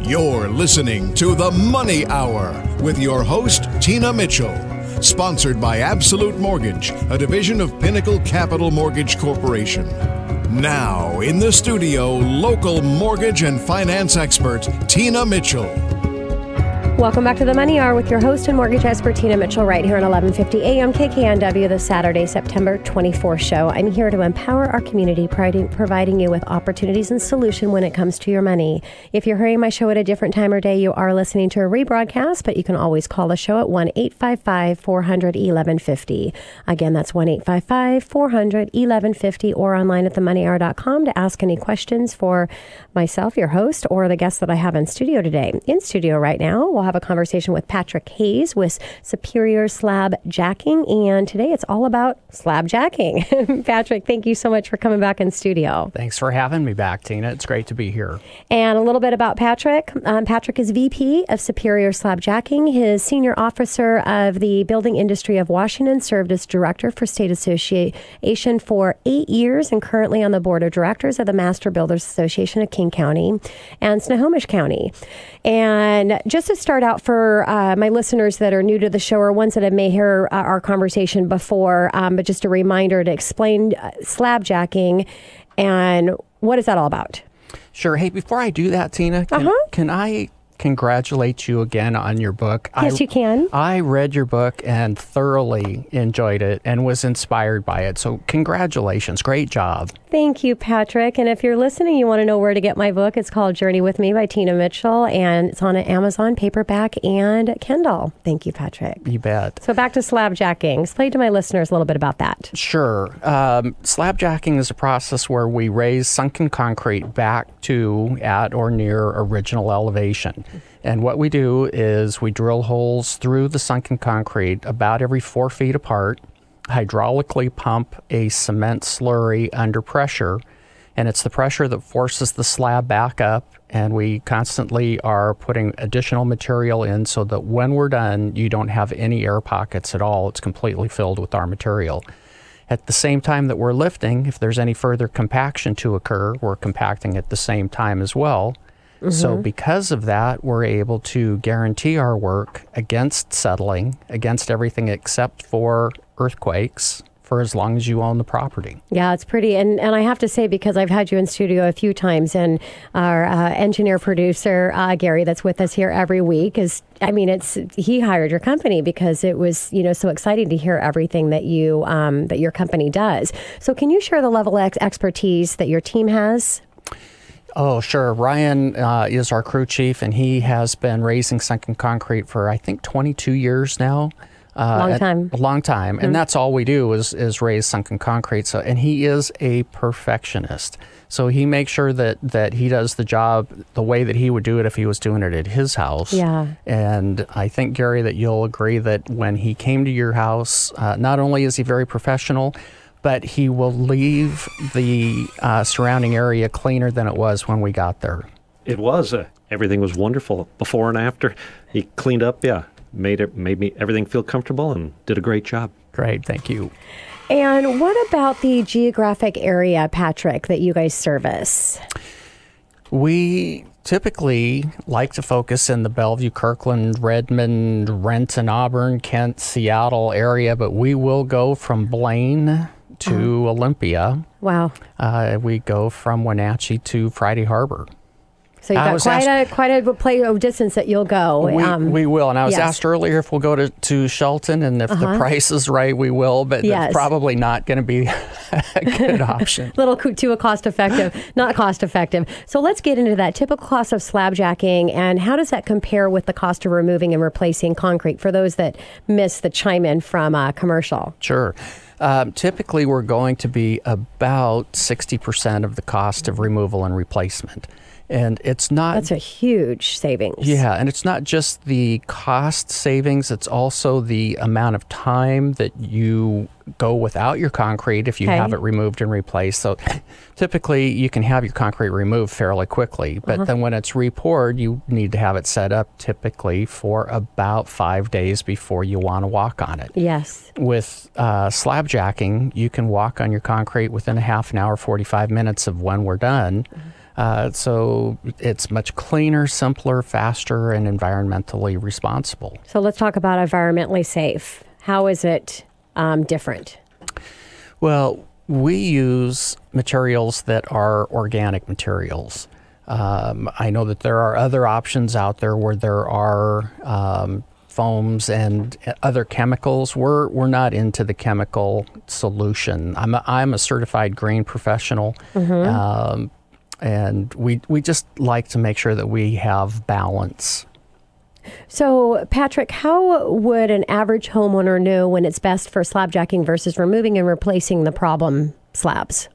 You're listening to The Money Hour with your host, Tina Mitchell. Sponsored by Absolute Mortgage, a division of Pinnacle Capital Mortgage Corporation. Now, in the studio, local mortgage and finance expert, Tina Mitchell. Welcome back to The Money Hour with your host and mortgage expert, Tina Mitchell, right here on 1150 AM KKNW, the Saturday, September 24th show. I'm here to empower our community, providing you with opportunities and solution when it comes to your money. If you're hearing my show at a different time or day, you are listening to a rebroadcast, but you can always call the show at 1-855-400-1150. Again, that's 1-855-400-1150 or online at themoneyhour.com to ask any questions for myself, your host, or the guest that I have in studio today. In studio right now, we'll have a conversation with Patrick Hayes with Superior Slabjacking, and today it's all about slabjacking. Patrick, thank you so much for coming back in studio. Thanks for having me back, Tina. It's great to be here. And a little bit about Patrick. Patrick is VP of Superior Slabjacking. His senior officer of the building industry of Washington, served as director for state association for 8 years and currently on the board of directors of the Master Builders Association of King County and Snohomish County. And just to start out for my listeners that are new to the show or ones that may hear our conversation before, but just a reminder to explain slabjacking and what is that all about? Sure. Hey, before I do that, Tina, can I congratulate you again on your book? Yes, you can. I read your book and thoroughly enjoyed it and was inspired by it. So congratulations. Great job. Thank you, Patrick. And if you're listening, you want to know where to get my book, it's called Journey With Me by Tina Mitchell, and it's on Amazon, paperback, and Kindle. Thank you, Patrick. You bet. So back to slabjacking. Explain to my listeners a little bit about that. Sure. Slabjacking is a process where we raise sunken concrete back to at or near original elevation. And what we do is we drill holes through the sunken concrete about every 4 feet apart, hydraulically pump a cement slurry under pressure, and it's the pressure that forces the slab back up, and we constantly are putting additional material in so that when we're done, you don't have any air pockets at all. It's completely filled with our material. At the same time that we're lifting, if there's any further compaction to occur, we're compacting at the same time as well. So because of that, we're able to guarantee our work against settling, against everything except for earthquakes, for as long as you own the property. Yeah, it's pretty. And I have to say, because I've had you in studio a few times, and our engineer producer, Gary, that's with us here every week, he hired your company because it was, so exciting to hear everything that that your company does. So can you share the level of expertise that your team has? Oh, sure. Ryan is our crew chief, and he has been raising sunken concrete for, I think, 22 years now. Long time. A long time. And that's all we do is raise sunken concrete. So, and he is a perfectionist. So he makes sure that he does the job the way that he would do it if he was doing it at his house. Yeah. And I think, Gary, that you'll agree that when he came to your house, not only is he very professional, but he will leave the surrounding area cleaner than it was when we got there. It was. Everything was wonderful before and after. He cleaned up, made me everything feel comfortable and did a great job. Great, thank you. And what about the geographic area, Patrick, that you guys service? We typically like to focus in the Bellevue, Kirkland, Redmond, Renton, Auburn, Kent, Seattle area, but we will go from Blaine to Olympia. Wow. We go from Wenatchee to Friday Harbor. So you've got quite a distance that you'll go. We will. And I was asked earlier if we'll go to Shelton, and if the price is right, we will. But that's probably not going to be a good option. A little too not cost effective. So let's get into that. Typical cost of slabjacking, and how does that compare with the cost of removing and replacing concrete for those that miss the chime in from commercial? Sure. Typically, we're going to be about 60% of the cost of removal and replacement. And it's not... That's a huge savings. Yeah, and it's not just the cost savings, it's also the amount of time that you go without your concrete if you have it removed and replaced. So typically you can have your concrete removed fairly quickly, but then when it's re-poured, you need to have it set up typically for about 5 days before you want to walk on it. Yes. With slabjacking, you can walk on your concrete within a half an hour, 45 minutes of when we're done. So it's much cleaner, simpler, faster, and environmentally responsible. So let's talk about environmentally safe. How is it different? Well, we use materials that are organic materials. I know that there are other options out there where there are foams and other chemicals. We're not into the chemical solution. I'm a certified green professional, and we just like to make sure that we have balance. So, Patrick, how would an average homeowner know when it's best for slabjacking versus removing and replacing the problem slabs?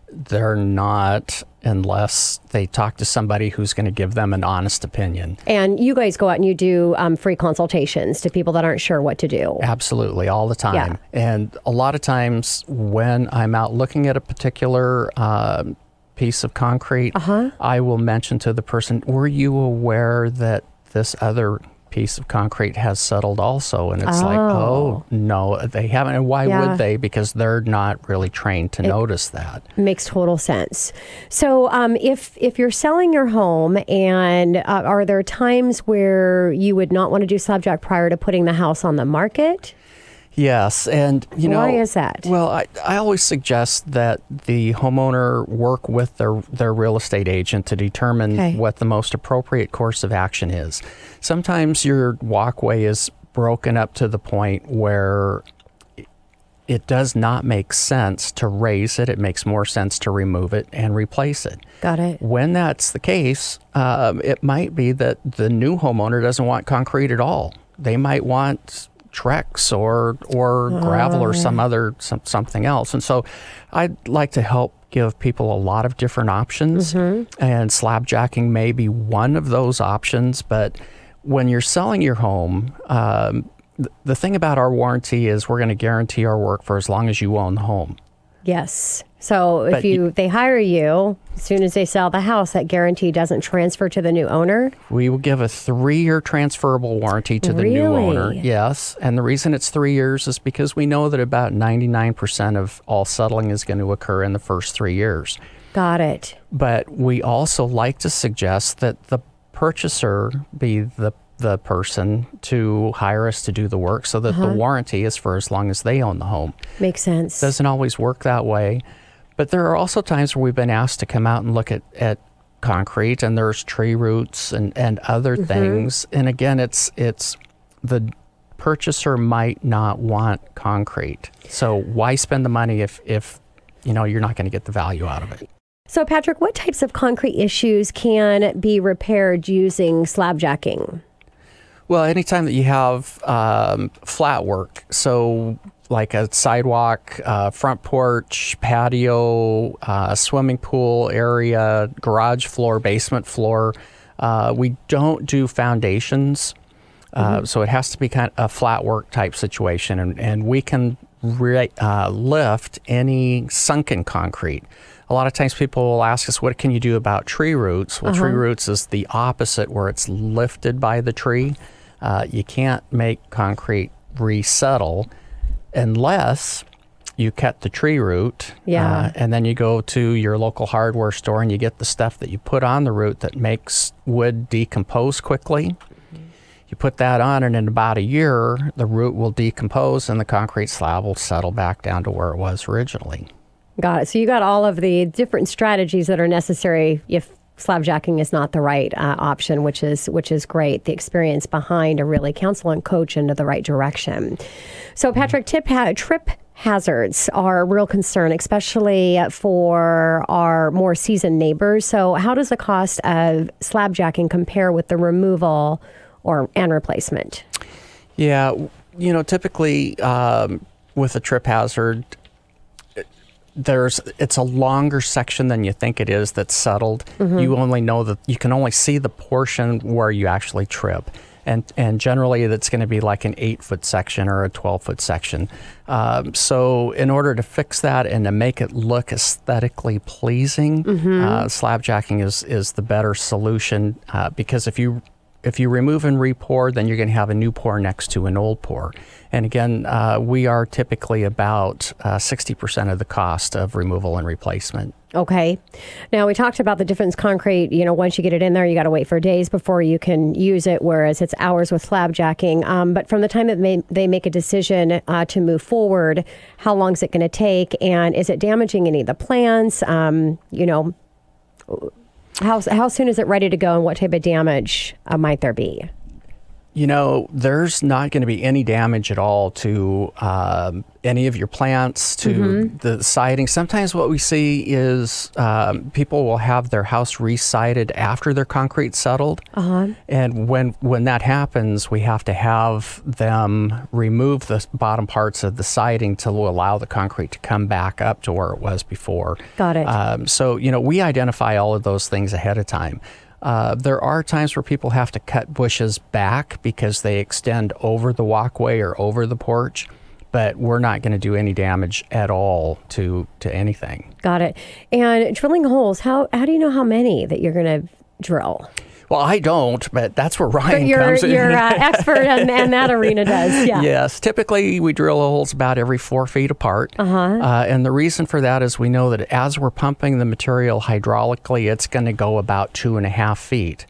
They're not, unless they talk to somebody who's going to give them an honest opinion. And you guys go out and you do free consultations to people that aren't sure what to do. Absolutely, all the time. Yeah. And a lot of times when I'm out looking at a particular piece of concrete, I will mention to the person, were you aware that this other piece of concrete has settled also? And it's like, oh, no, they haven't. And why would they? Because they're not really trained to notice that. Makes total sense. So if you're selling your home, and are there times where you would not want to do slabjack prior to putting the house on the market? Yes, and why is that? Well, I always suggest that the homeowner work with their real estate agent to determine what the most appropriate course of action is. Sometimes your walkway is broken up to the point where it does not make sense to raise it. It makes more sense to remove it and replace it. Got it. When that's the case, it might be that the new homeowner doesn't want concrete at all. They might want Trex or gravel or something else. And so I'd like to help give people a lot of different options, and slabjacking may be one of those options. But when you're selling your home, the thing about our warranty is we're going to guarantee our work for as long as you own the home. Yes. So if they hire you, as soon as they sell the house, that guarantee doesn't transfer to the new owner? We will give a 3-year transferable warranty to the new owner. Yes. And the reason it's 3 years is because we know that about 99% of all settling is going to occur in the first 3 years. Got it. But we also like to suggest that the purchaser be the person to hire us to do the work, so that the warranty is for as long as they own the home. Makes sense. Doesn't always work that way. But there are also times where we've been asked to come out and look at concrete, and there's tree roots and other things. And again, it's the purchaser might not want concrete. So why spend the money if you're not going to get the value out of it? So Patrick, what types of concrete issues can be repaired using slabjacking? Well, anytime that you have flat work, so like a sidewalk, front porch, patio, swimming pool area, garage floor, basement floor, we don't do foundations. So it has to be kind of a flat work type situation, and we can lift any sunken concrete. A lot of times people will ask us, what can you do about tree roots? Well, tree roots is the opposite, where it's lifted by the tree. You can't make concrete resettle unless you cut the tree root. And then you go to your local hardware store and you get the stuff that you put on the root that makes wood decompose quickly. You put that on, and in about a year, the root will decompose and the concrete slab will settle back down to where it was originally. Got it. So you got all of the different strategies that are necessary if slabjacking is not the right option, which is great. The experience behind to really counsel and coach into the right direction. So Patrick, trip hazards are a real concern, especially for our more seasoned neighbors. So how does the cost of slabjacking compare with the removal and replacement? Yeah, typically with a trip hazard, it's a longer section than you think it is that's settled. You only know that you can only see the portion where you actually trip. And generally that's going to be like an 8-foot section or a 12-foot section. So in order to fix that and to make it look aesthetically pleasing, slabjacking is the better solution, because if you if you remove and re-pour, then you're going to have a new pour next to an old pour. And again, we are typically about 60% of the cost of removal and replacement. Okay. Now, we talked about the difference concrete. Once you get it in there, you got to wait for days before you can use it, whereas it's hours with slabjacking. But from the time that they make a decision to move forward, how long is it going to take? And is it damaging any of the plants? How soon is it ready to go, and what type of damage might there be? There's not going to be any damage at all to any of your plants, to the siding. Sometimes what we see is people will have their house re-sided after their concrete settled. And when that happens, we have to have them remove the bottom parts of the siding to allow the concrete to come back up to where it was before. Got it. So, we identify all of those things ahead of time. There are times where people have to cut bushes back because they extend over the walkway or over the porch, but we're not going to do any damage at all to anything. Got it. And drilling holes, how do you know how many that you're going to drill? Well, I don't, but that's where Ryan comes in. You're expert, and that arena does. Yeah. Yes. Typically, we drill holes about every 4 feet apart. And the reason for that is we know that as we're pumping the material hydraulically, it's going to go about 2.5 feet.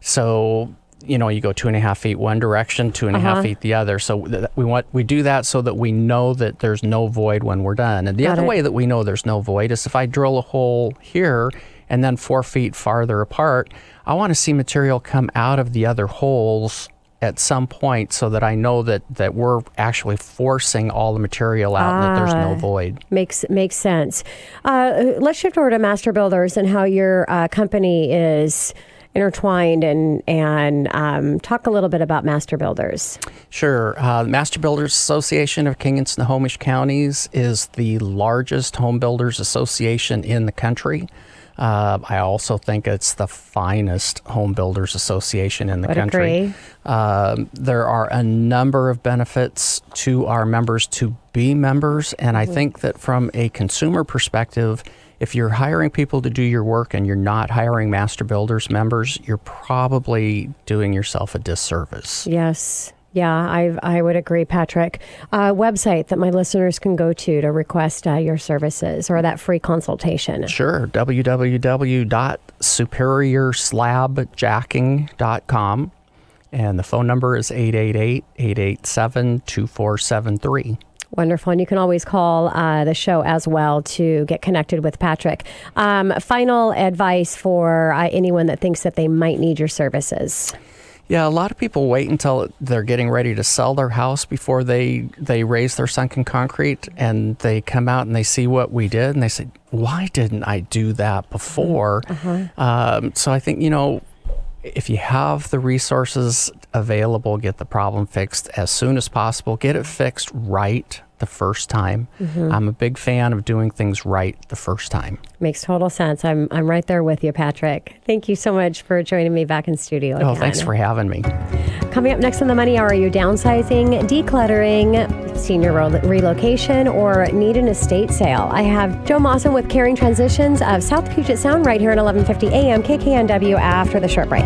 So, you go 2.5 feet one direction, 2.5 feet the other. So we do that so that we know that there's no void when we're done. And the other way that we know there's no void is if I drill a hole here and then 4 feet farther apart, I want to see material come out of the other holes at some point so that I know that we're actually forcing all the material out and that there's no void. Makes sense. Let's shift over to Master Builders and how your company is intertwined and talk a little bit about Master Builders. Sure. Master Builders Association of King and Snohomish Counties is the largest home builders association in the country. I also think it's the finest home builders association in the country. There are a number of benefits to our members to be members, and I think that from a consumer perspective, if you're hiring people to do your work and you're not hiring Master Builders members, you're probably doing yourself a disservice. Yes. Yeah, I would agree, Patrick. Website that my listeners can go to request your services or that free consultation. Sure, www.superiorslabjacking.com. And the phone number is 888-887-2473. Wonderful. And you can always call the show as well to get connected with Patrick. Final advice for anyone that thinks that they might need your services. Yeah, a lot of people wait until they're getting ready to sell their house before they raise their sunken concrete, and they come out and they see what we did and they say, why didn't I do that before? So I think, if you have the resources available, get the problem fixed as soon as possible. Get it fixed right the first time. I'm a big fan of doing things right the first time. Makes total sense. I'm right there with you, Patrick. Thank you so much for joining me back in studio again. Oh, thanks for having me. Coming up next on the Money Hour, are you downsizing, decluttering, senior relocation, or need an estate sale? I have Joe Mawson with Caring Transitions of South Puget Sound right here at 1150 AM KKNW after the short break.